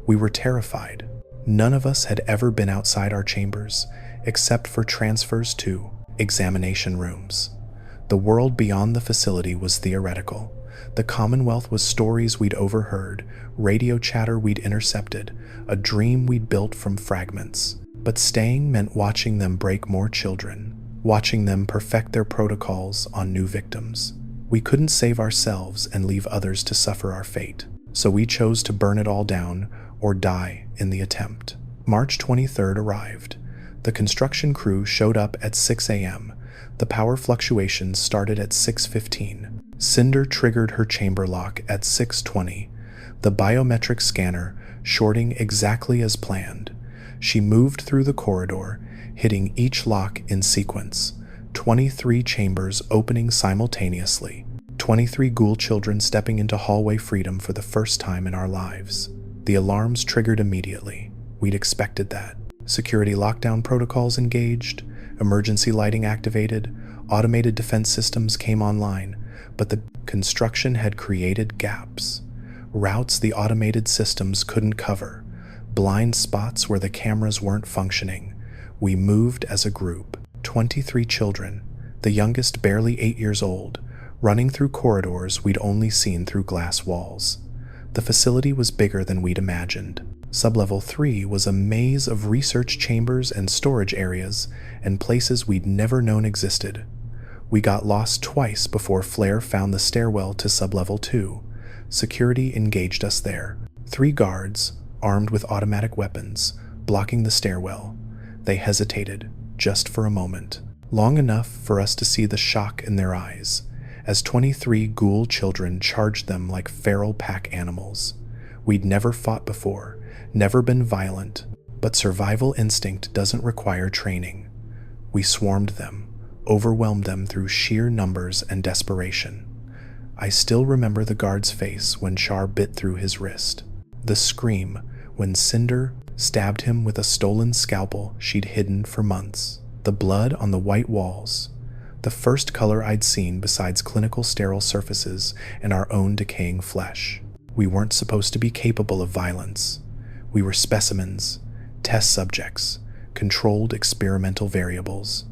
We were terrified. None of us had ever been outside our chambers, except for transfers to examination rooms. The world beyond the facility was theoretical. The Commonwealth was stories we'd overheard, radio chatter we'd intercepted, a dream we'd built from fragments. But staying meant watching them break more children, watching them perfect their protocols on new victims. We couldn't save ourselves and leave others to suffer our fate, so we chose to burn it all down or die in the attempt. March 23rd arrived. The construction crew showed up at 6 a.m. The power fluctuations started at 6:15. Cinder triggered her chamber lock at 6:20, the biometric scanner shorting exactly as planned. She moved through the corridor, hitting each lock in sequence, 23 chambers opening simultaneously, 23 ghoul children stepping into hallway freedom for the first time in our lives. The alarms triggered immediately. We'd expected that. Security lockdown protocols engaged, emergency lighting activated, automated defense systems came online, but the construction had created gaps. Routes the automated systems couldn't cover, blind spots where the cameras weren't functioning. We moved as a group, 23 children, the youngest barely 8 years old, running through corridors we'd only seen through glass walls. The facility was bigger than we'd imagined. Sublevel 3 was a maze of research chambers and storage areas and places we'd never known existed. We got lost twice before Flare found the stairwell to Sublevel 2. Security engaged us there. 3 guards, armed with automatic weapons, blocking the stairwell. They hesitated, just for a moment, long enough for us to see the shock in their eyes, as 23 ghoul children charged them like feral pack animals. We'd never fought before, never been violent, but survival instinct doesn't require training. We swarmed them, overwhelmed them through sheer numbers and desperation. I still remember the guard's face when Char bit through his wrist. The scream when Cinder stabbed him with a stolen scalpel she'd hidden for months. The blood on the white walls. The first color I'd seen besides clinical sterile surfaces and our own decaying flesh. We weren't supposed to be capable of violence. We were specimens, test subjects, controlled experimental variables.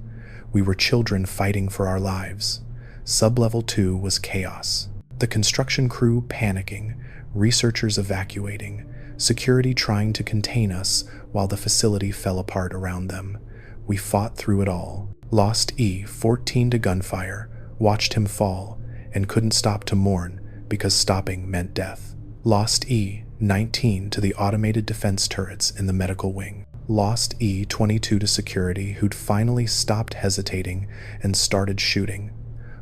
We were children fighting for our lives. Sublevel 2 was chaos. The construction crew panicking, researchers evacuating, security trying to contain us while the facility fell apart around them. We fought through it all. Lost E-14 to gunfire, watched him fall, and couldn't stop to mourn because stopping meant death. Lost E-19 to the automated defense turrets in the medical wing. Lost E-22 to security, who'd finally stopped hesitating and started shooting.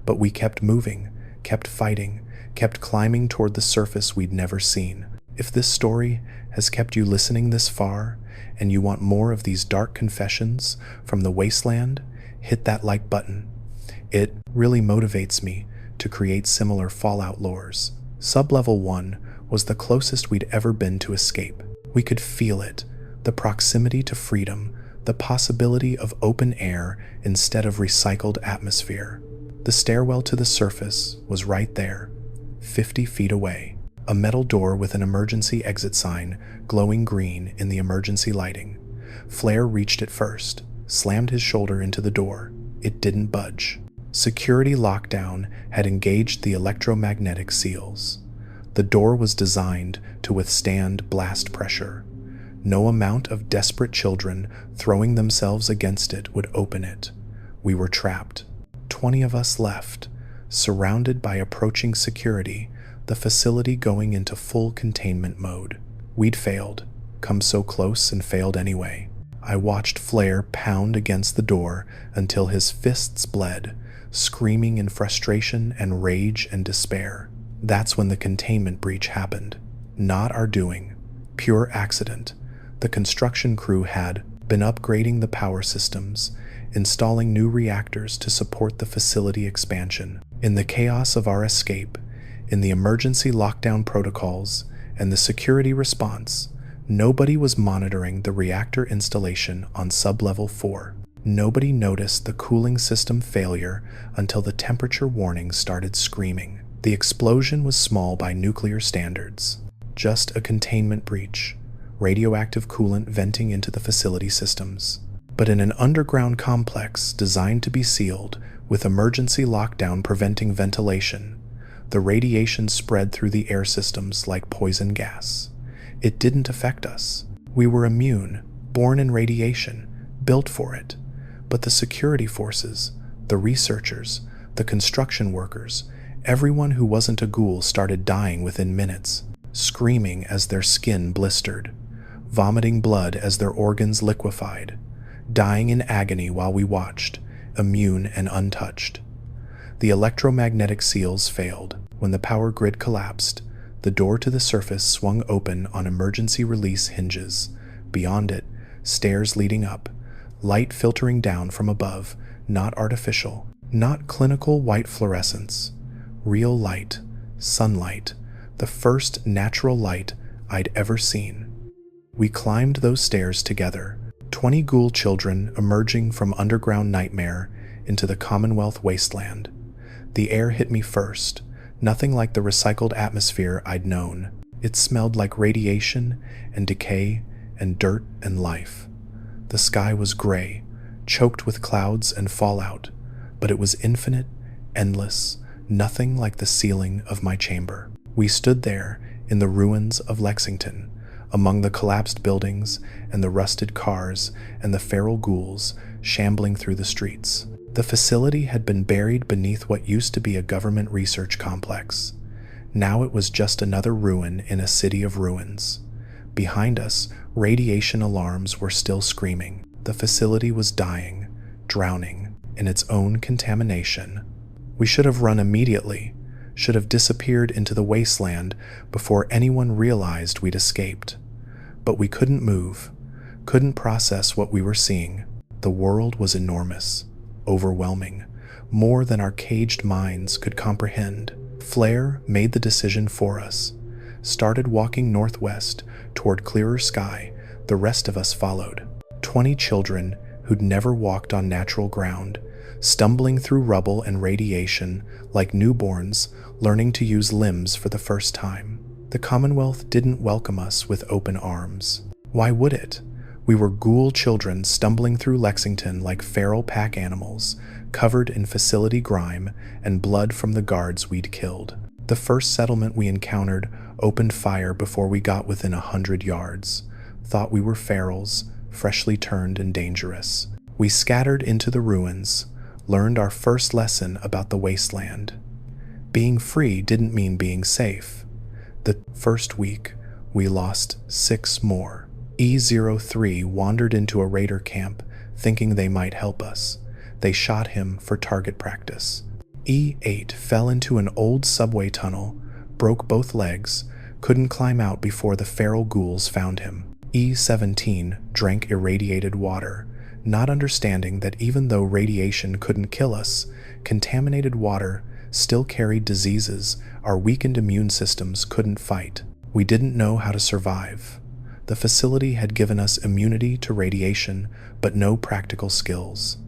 But we kept moving, kept fighting, kept climbing toward the surface we'd never seen. If this story has kept you listening this far, and you want more of these dark confessions from the Wasteland, hit that like button. It really motivates me to create similar Fallout lores. Sublevel 1 was the closest we'd ever been to escape. We could feel it, the proximity to freedom, the possibility of open air instead of recycled atmosphere. The stairwell to the surface was right there, 50 feet away. A metal door with an emergency exit sign glowing green in the emergency lighting. Flair reached it first, slammed his shoulder into the door. It didn't budge. Security lockdown had engaged the electromagnetic seals. The door was designed to withstand blast pressure. No amount of desperate children throwing themselves against it would open it. We were trapped. 20 of us left, surrounded by approaching security, the facility going into full containment mode. We'd failed, come so close and failed anyway. I watched Flair pound against the door until his fists bled, screaming in frustration and rage and despair. That's when the containment breach happened. Not our doing. Pure accident. The construction crew had been upgrading the power systems, installing new reactors to support the facility expansion. In the chaos of our escape, in the emergency lockdown protocols, and the security response, nobody was monitoring the reactor installation on sublevel 4. Nobody noticed the cooling system failure until the temperature warning started screaming. The explosion was small by nuclear standards. Just a containment breach, radioactive coolant venting into the facility systems. But in an underground complex designed to be sealed, with emergency lockdown preventing ventilation, the radiation spread through the air systems like poison gas. It didn't affect us. We were immune, born in radiation, built for it. But the security forces, the researchers, the construction workers, everyone who wasn't a ghoul started dying within minutes, screaming as their skin blistered, vomiting blood as their organs liquefied, dying in agony while we watched, immune and untouched. The electromagnetic seals failed. When the power grid collapsed, the door to the surface swung open on emergency release hinges. Beyond it, stairs leading up, light filtering down from above, not artificial, not clinical white fluorescence. Real light, sunlight, the first natural light I'd ever seen. We climbed those stairs together, 20 ghoul children emerging from underground nightmare into the Commonwealth Wasteland. The air hit me first, nothing like the recycled atmosphere I'd known. It smelled like radiation and decay and dirt and life. The sky was gray, choked with clouds and fallout, but it was infinite, endless, nothing like the ceiling of my chamber. We stood there in the ruins of Lexington, among the collapsed buildings and the rusted cars and the feral ghouls shambling through the streets. The facility had been buried beneath what used to be a government research complex. Now it was just another ruin in a city of ruins. Behind us, radiation alarms were still screaming. The facility was dying, drowning in its own contamination. We should have run immediately, should have disappeared into the wasteland before anyone realized we'd escaped. But we couldn't move, couldn't process what we were seeing. The world was enormous, overwhelming, more than our caged minds could comprehend. Flair made the decision for us, started walking northwest toward clearer sky. The rest of us followed. 20 children who'd never walked on natural ground, stumbling through rubble and radiation like newborns learning to use limbs for the first time. The Commonwealth didn't welcome us with open arms. Why would it? We were ghoul children stumbling through Lexington like feral pack animals, covered in facility grime and blood from the guards we'd killed. The first settlement we encountered opened fire before we got within 100 yards. Thought we were ferals, freshly turned and dangerous. We scattered into the ruins, learned our first lesson about the Wasteland. Being free didn't mean being safe. The first week, we lost 6 more. E03 wandered into a raider camp, thinking they might help us. They shot him for target practice. E8 fell into an old subway tunnel, broke both legs, couldn't climb out before the feral ghouls found him. E17 drank irradiated water, not understanding that even though radiation couldn't kill us, contaminated water still carried diseases our weakened immune systems couldn't fight. We didn't know how to survive. The facility had given us immunity to radiation, but no practical skills.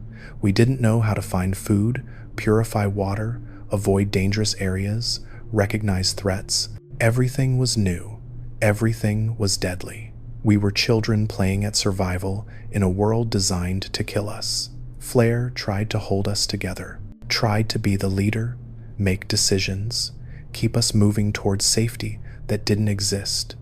We didn't know how to find food, purify water, avoid dangerous areas, recognize threats. Everything was new. Everything was deadly. We were children playing at survival in a world designed to kill us. Flair tried to hold us together, tried to be the leader, make decisions, keep us moving towards safety that didn't exist.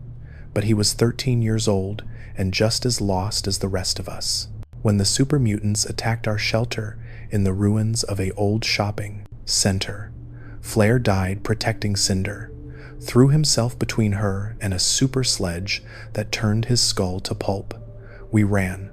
But he was 13 years old and just as lost as the rest of us. When the super mutants attacked our shelter in the ruins of an old shopping center, Flair died protecting Cinder, threw himself between her and a super sledge that turned his skull to pulp. We ran,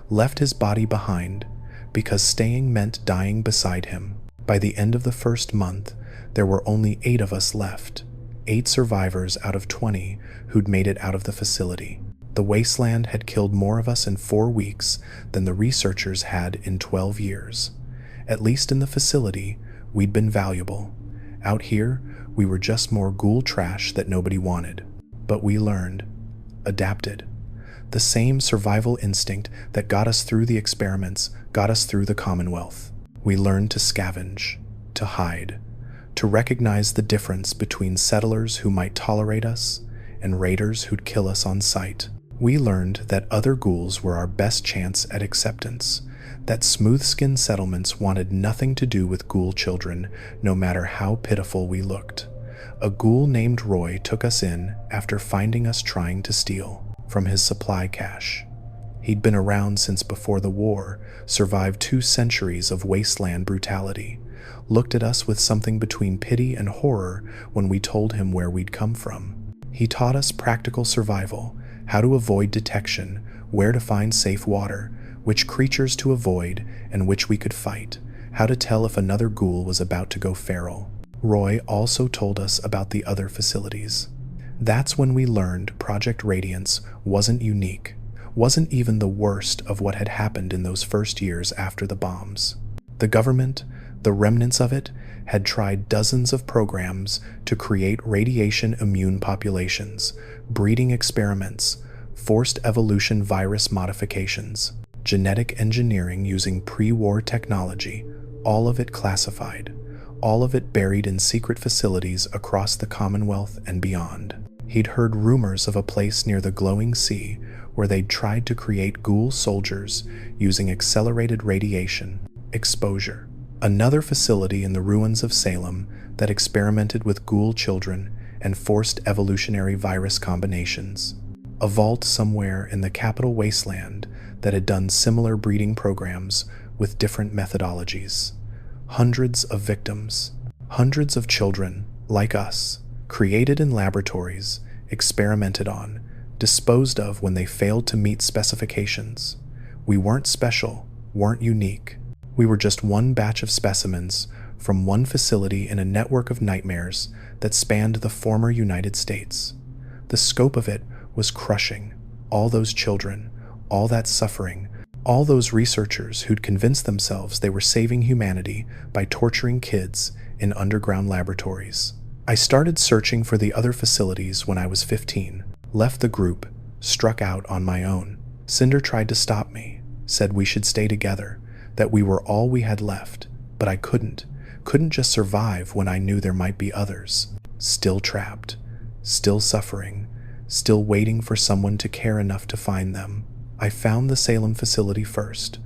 left his body behind, because staying meant dying beside him. By the end of the first month, there were only 8 of us left, 8 survivors out of 20 who'd made it out of the facility. The Wasteland had killed more of us in 4 weeks than the researchers had in 12 years. At least in the facility, we'd been valuable. Out here, we were just more ghoul trash that nobody wanted. But we learned, adapted. The same survival instinct that got us through the experiments got us through the Commonwealth. We learned to scavenge, to hide, to recognize the difference between settlers who might tolerate us and raiders who'd kill us on sight. We learned that other ghouls were our best chance at acceptance, that smooth-skinned settlements wanted nothing to do with ghoul children, no matter how pitiful we looked. A ghoul named Roy took us in after finding us trying to steal from his supply cache. He'd been around since before the war, survived 2 centuries of wasteland brutality, looked at us with something between pity and horror when we told him where we'd come from. He taught us practical survival, how to avoid detection, where to find safe water, which creatures to avoid and which we could fight, how to tell if another ghoul was about to go feral. Roy also told us about the other facilities. That's when we learned Project Radiance wasn't unique, wasn't even the worst of what had happened in those first years after the bombs. The government, the remnants of it, had tried dozens of programs to create radiation-immune populations, breeding experiments, forced evolution virus modifications, genetic engineering using pre-war technology, all of it classified, all of it buried in secret facilities across the Commonwealth and beyond. He'd heard rumors of a place near the glowing sea where they'd tried to create ghoul soldiers using accelerated radiation exposure. Another facility in the ruins of Salem that experimented with ghoul children and forced evolutionary virus combinations. A vault somewhere in the capital Wasteland that had done similar breeding programs with different methodologies. Hundreds of victims, hundreds of children, like us, created in laboratories, experimented on, disposed of when they failed to meet specifications. We weren't special, weren't unique. We were just one batch of specimens from one facility in a network of nightmares that spanned the former United States. The scope of it was crushing. All those children, all that suffering, all those researchers who'd convinced themselves they were saving humanity by torturing kids in underground laboratories. I started searching for the other facilities when I was 15, left the group, struck out on my own. Cinder tried to stop me, said we should stay together, that we were all we had left, but I couldn't just survive when I knew there might be others, still trapped, still suffering, still waiting for someone to care enough to find them. I found the Salem facility first.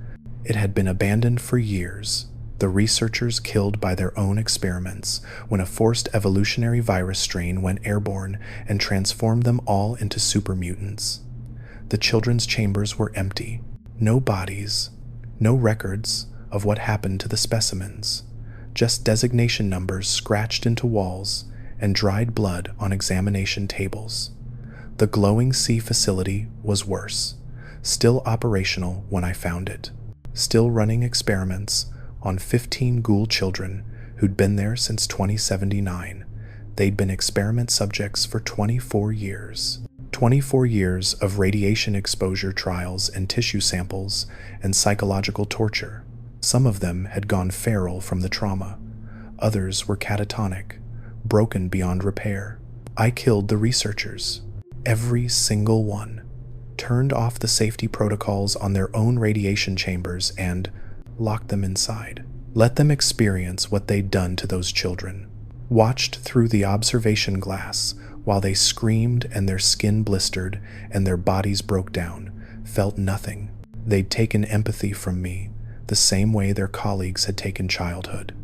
It had been abandoned for years. The the researchers killed by their own experiments when a forced evolutionary virus strain went airborne and transformed them all into super mutants. The children's chambers were empty. No bodies, no records of what happened to the specimens, just designation numbers scratched into walls and dried blood on examination tables. The glowing sea facility was worse, still operational when I found it, still running experiments on 15 Ghoul children who'd been there since 2079. They'd been experiment subjects for 24 years. 24 years of radiation exposure trials and tissue samples and psychological torture. Some of them had gone feral from the trauma. Others were catatonic, broken beyond repair. I killed the researchers. Every single one. Turned off the safety protocols on their own radiation chambers and locked them inside. Let them experience what they'd done to those children. Watched through the observation glass while they screamed and their skin blistered and their bodies broke down, felt nothing. They'd taken empathy from me, the same way their colleagues had taken childhood.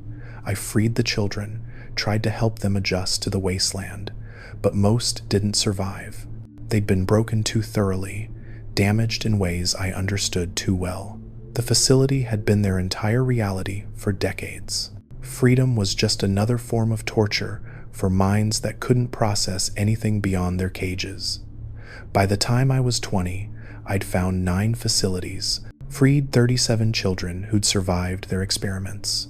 I freed the children, tried to help them adjust to the wasteland, but most didn't survive. They'd been broken too thoroughly, damaged in ways I understood too well. The facility had been their entire reality for decades. Freedom was just another form of torture for minds that couldn't process anything beyond their cages. By the time I was 20, I'd found 9 facilities, freed 37 children who'd survived their experiments.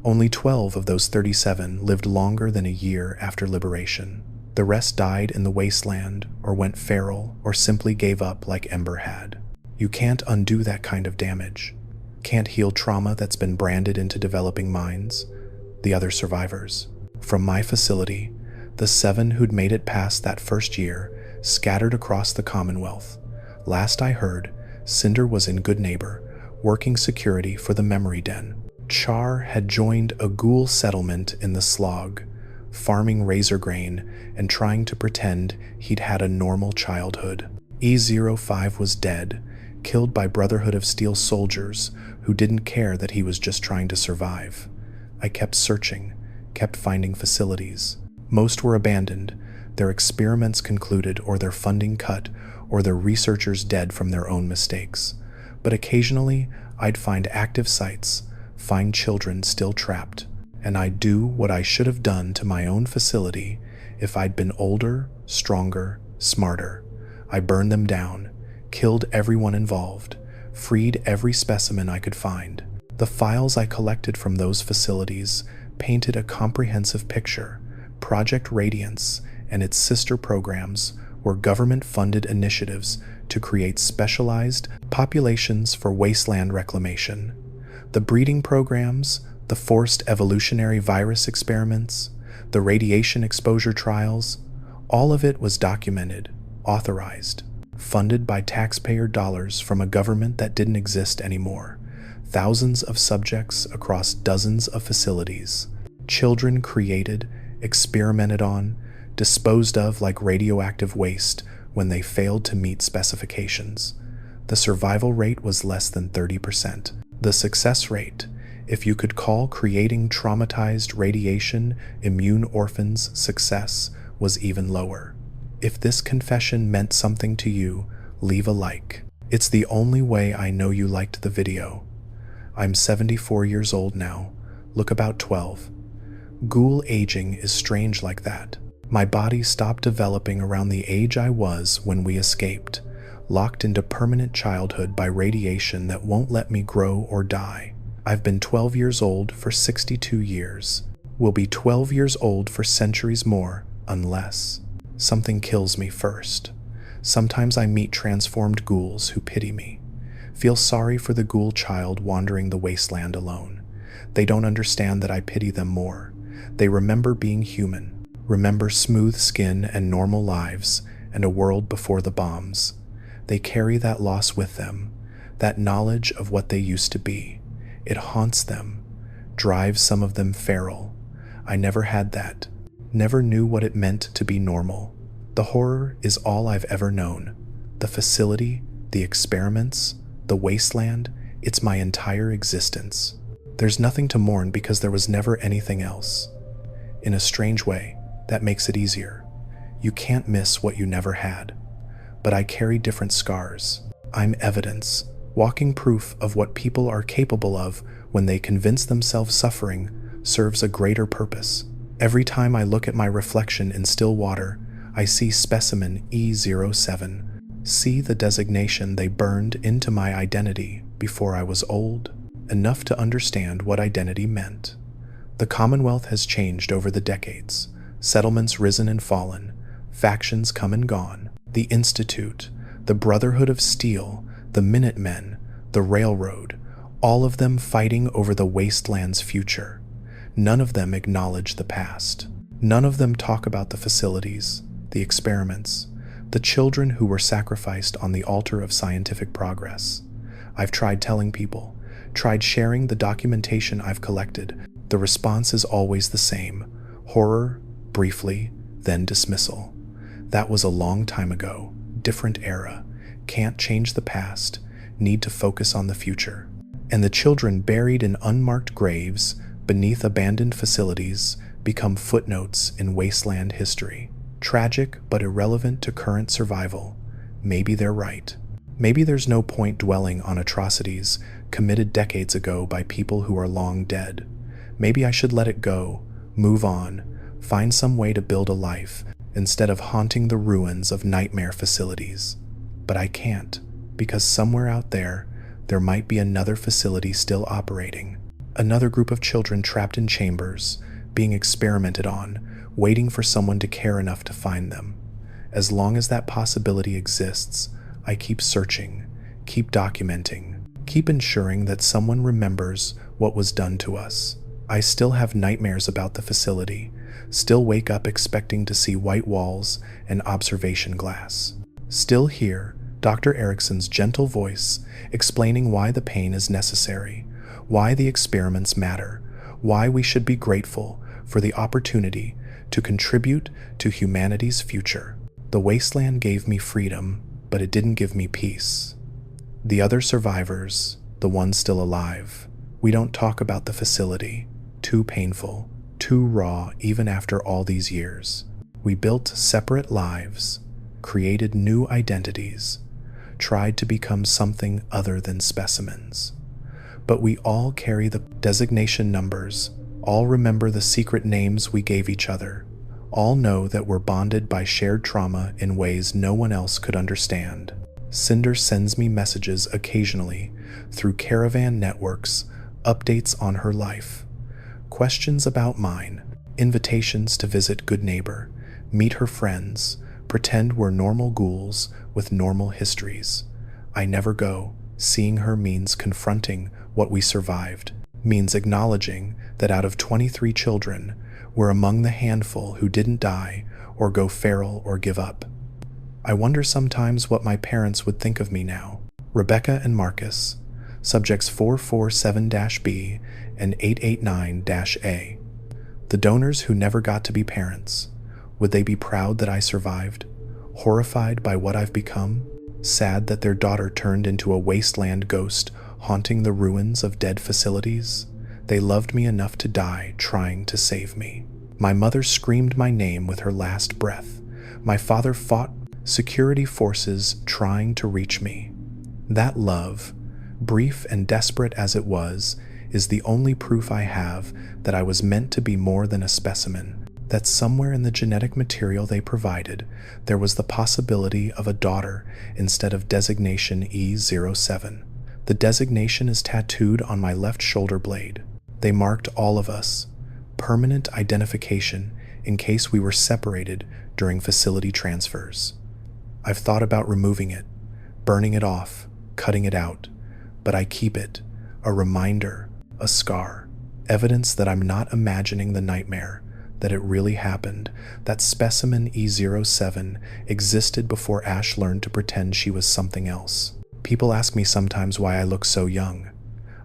Only 12 of those 37 lived longer than a year after liberation. The rest died in the wasteland, or went feral, or simply gave up like Ember had. You can't undo that kind of damage. Can't heal trauma that's been branded into developing minds. The other survivors. From my facility, the 7 who'd made it past that first year scattered across the Commonwealth. Last I heard, Cinder was in Good Neighbor, working security for the memory den. Char had joined a Ghoul settlement in the Slog, farming razor grain and trying to pretend he'd had a normal childhood. E05 was dead, killed by Brotherhood of Steel soldiers who didn't care that he was just trying to survive. I kept searching, kept finding facilities. Most were abandoned, their experiments concluded or their funding cut or their researchers dead from their own mistakes. But occasionally, I'd find active sites, find children still trapped, and I'd do what I should have done to my own facility if I'd been older, stronger, smarter. I burned them down, killed everyone involved, freed every specimen I could find. The files I collected from those facilities painted a comprehensive picture. Project Radiance and its sister programs were government-funded initiatives to create specialized populations for wasteland reclamation. The breeding programs, the forced evolutionary virus experiments, the radiation exposure trials, all of it was documented, authorized, funded by taxpayer dollars from a government that didn't exist anymore. Thousands of subjects across dozens of facilities. Children created, experimented on, disposed of like radioactive waste when they failed to meet specifications. The survival rate was less than 30%. The success rate, if you could call creating traumatized radiation immune orphans success, was even lower. If this confession meant something to you, leave a like. It's the only way I know you liked the video. I'm 74 years old now, look about 12. Ghoul aging is strange like that. My body stopped developing around the age I was when we escaped, locked into permanent childhood by radiation that won't let me grow or die. I've been 12 years old for 62 years. Will be 12 years old for centuries more, unless something kills me first. Sometimes I meet transformed ghouls who pity me. Feel sorry for the Ghoul child wandering the wasteland alone. They don't understand that I pity them more. They remember being human, remember smooth skin and normal lives, and a world before the bombs. They carry that loss with them, that knowledge of what they used to be. It haunts them, drives some of them feral. I never had that, never knew what it meant to be normal. The horror is all I've ever known. The facility, the experiments, the wasteland, it's my entire existence. There's nothing to mourn because there was never anything else. In a strange way, that makes it easier. You can't miss what you never had. But I carry different scars. I'm evidence, walking proof of what people are capable of when they convince themselves suffering serves a greater purpose. Every time I look at my reflection in still water, I see specimen E07. See the designation they burned into my identity before I was old enough to understand what identity meant. The Commonwealth has changed over the decades, settlements risen and fallen, factions come and gone. The Institute, the Brotherhood of Steel, the Minutemen, the Railroad, all of them fighting over the Wasteland's future. None of them acknowledge the past. None of them talk about the facilities, the experiments, the children who were sacrificed on the altar of scientific progress. I've tried telling people, tried sharing the documentation I've collected. The response is always the same: horror, briefly, then dismissal. That was a long time ago, different era, can't change the past, need to focus on the future. And the children buried in unmarked graves beneath abandoned facilities become footnotes in Wasteland history. Tragic but irrelevant to current survival. Maybe they're right. Maybe there's no point dwelling on atrocities committed decades ago by people who are long dead. Maybe I should let it go, move on, find some way to build a life instead of haunting the ruins of nightmare facilities. But I can't, because somewhere out there might be another facility still operating, another group of children trapped in chambers, being experimented on, waiting for someone to care enough to find them. As long as that possibility exists, I keep searching, keep documenting, keep ensuring that someone remembers what was done to us. I still have nightmares about the facility, still wake up expecting to see white walls and observation glass. Still hear Dr. Erickson's gentle voice explaining why the pain is necessary, why the experiments matter, why we should be grateful for the opportunity to contribute to humanity's future. The Wasteland gave me freedom, but it didn't give me peace. The other survivors, the ones still alive, we don't talk about the facility. Too painful, too raw even after all these years. We built separate lives, created new identities, tried to become something other than specimens. But we all carry the designation numbers, all remember the secret names we gave each other, all know that we're bonded by shared trauma in ways no one else could understand. Cinder sends me messages occasionally through caravan networks, updates on her life, questions about mine, invitations to visit Good Neighbor, meet her friends, pretend we're normal ghouls with normal histories. I never go. Seeing her means confronting what we survived, means acknowledging that out of 23 children, we're among the handful who didn't die or go feral or give up. I wonder sometimes what my parents would think of me now. Rebecca and Marcus, subjects 447-B and 889-A. The donors who never got to be parents. Would they be proud that I survived? Horrified by what I've become? Sad that their daughter turned into a wasteland ghost haunting the ruins of dead facilities? They loved me enough to die trying to save me. My mother screamed my name with her last breath. My father fought security forces trying to reach me. That love, brief and desperate as it was, is the only proof I have that I was meant to be more than a specimen, that somewhere in the genetic material they provided, there was the possibility of a daughter instead of designation E07. The designation is tattooed on my left shoulder blade. They marked all of us, permanent identification in case we were separated during facility transfers. I've thought about removing it, burning it off, cutting it out, but I keep it, a reminder, a scar, evidence that I'm not imagining the nightmare, that it really happened, that specimen E07 existed before Ash learned to pretend she was something else. People ask me sometimes why I look so young.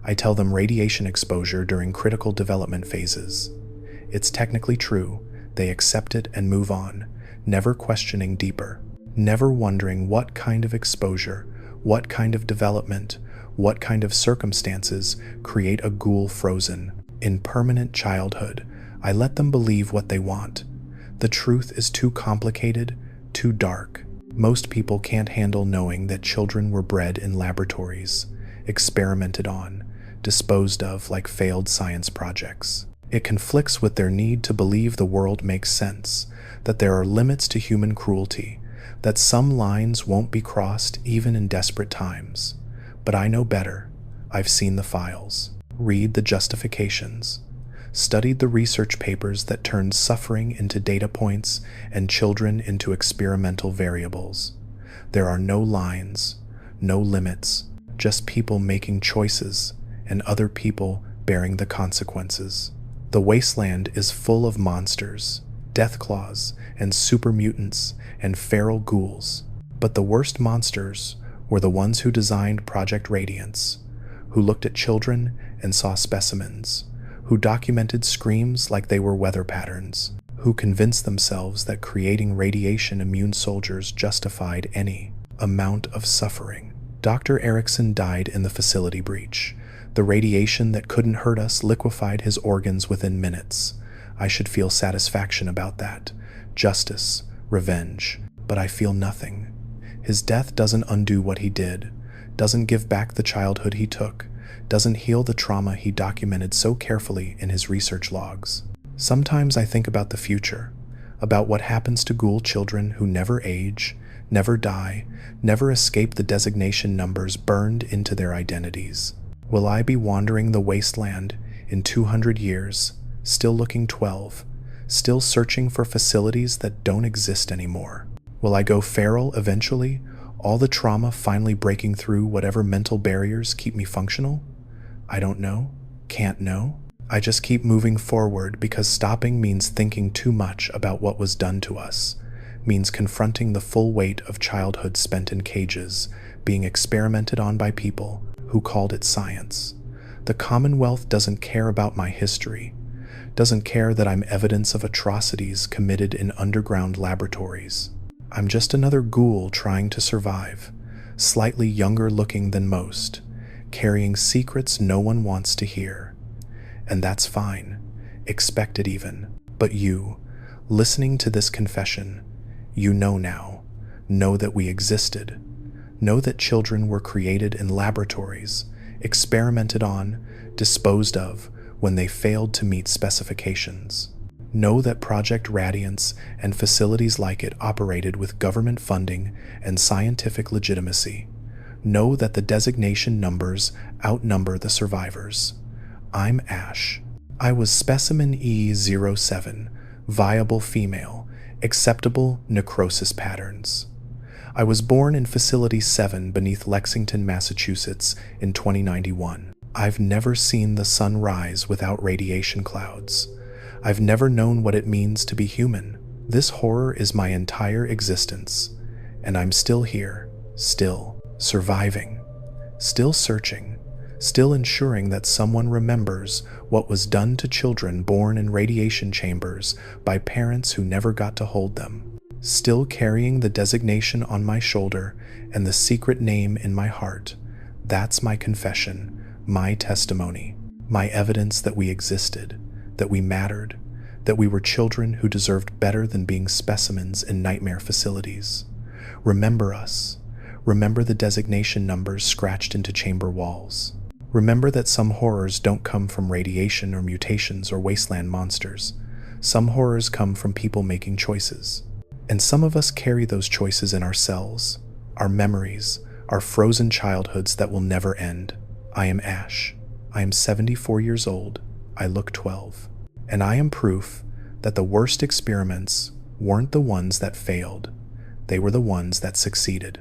I tell them radiation exposure during critical development phases. It's technically true, they accept it and move on, never questioning deeper, never wondering what kind of exposure, what kind of development, What kind of circumstances create a ghoul frozen in permanent childhood? I let them believe what they want. The truth is too complicated, too dark. Most people can't handle knowing that children were bred in laboratories, experimented on, disposed of like failed science projects. It conflicts with their need to believe the world makes sense, that there are limits to human cruelty, that some lines won't be crossed even in desperate times. But I know better. I've seen the files, read the justifications, studied the research papers that turned suffering into data points and children into experimental variables. There are no lines, no limits, just people making choices and other people bearing the consequences. The Wasteland is full of monsters, deathclaws, and super mutants, and feral ghouls. But the worst monsters were the ones who designed Project Radiance, who looked at children and saw specimens, who documented screams like they were weather patterns, who convinced themselves that creating radiation-immune soldiers justified any amount of suffering. Dr. Erickson died in the facility breach. The radiation that couldn't hurt us liquefied his organs within minutes. I should feel satisfaction about that. Justice, revenge. But I feel nothing. His death doesn't undo what he did, doesn't give back the childhood he took, doesn't heal the trauma he documented so carefully in his research logs. Sometimes I think about the future, about what happens to ghoul children who never age, never die, never escape the designation numbers burned into their identities. Will I be wandering the wasteland in 200 years, still looking 12, still searching for facilities that don't exist anymore? Will I go feral eventually, all the trauma finally breaking through whatever mental barriers keep me functional? I don't know, can't know. I just keep moving forward because stopping means thinking too much about what was done to us, means confronting the full weight of childhood spent in cages, being experimented on by people who called it science. The Commonwealth doesn't care about my history, doesn't care that I'm evidence of atrocities committed in underground laboratories. I'm just another ghoul trying to survive, slightly younger looking than most, carrying secrets no one wants to hear. And that's fine, expected even. But you, listening to this confession, you know now, know that we existed, know that children were created in laboratories, experimented on, disposed of when they failed to meet specifications. Know that Project Radiance and facilities like it operated with government funding and scientific legitimacy. Know that the designation numbers outnumber the survivors. I'm Ash. I was specimen E07, viable female, acceptable necrosis patterns. I was born in Facility 7 beneath Lexington, Massachusetts in 2091. I've never seen the sun rise without radiation clouds. I've never known what it means to be human. This horror is my entire existence, and I'm still here, still surviving, still searching, still ensuring that someone remembers what was done to children born in radiation chambers by parents who never got to hold them, still carrying the designation on my shoulder and the secret name in my heart. That's my confession, my testimony, my evidence that we existed, that we mattered, that we were children who deserved better than being specimens in nightmare facilities. Remember us. Remember the designation numbers scratched into chamber walls. Remember that some horrors don't come from radiation or mutations or wasteland monsters. Some horrors come from people making choices. And some of us carry those choices in our cells, our memories, our frozen childhoods that will never end. I am Ash. I am 74 years old. I look 12. And I am proof that the worst experiments weren't the ones that failed. They were the ones that succeeded.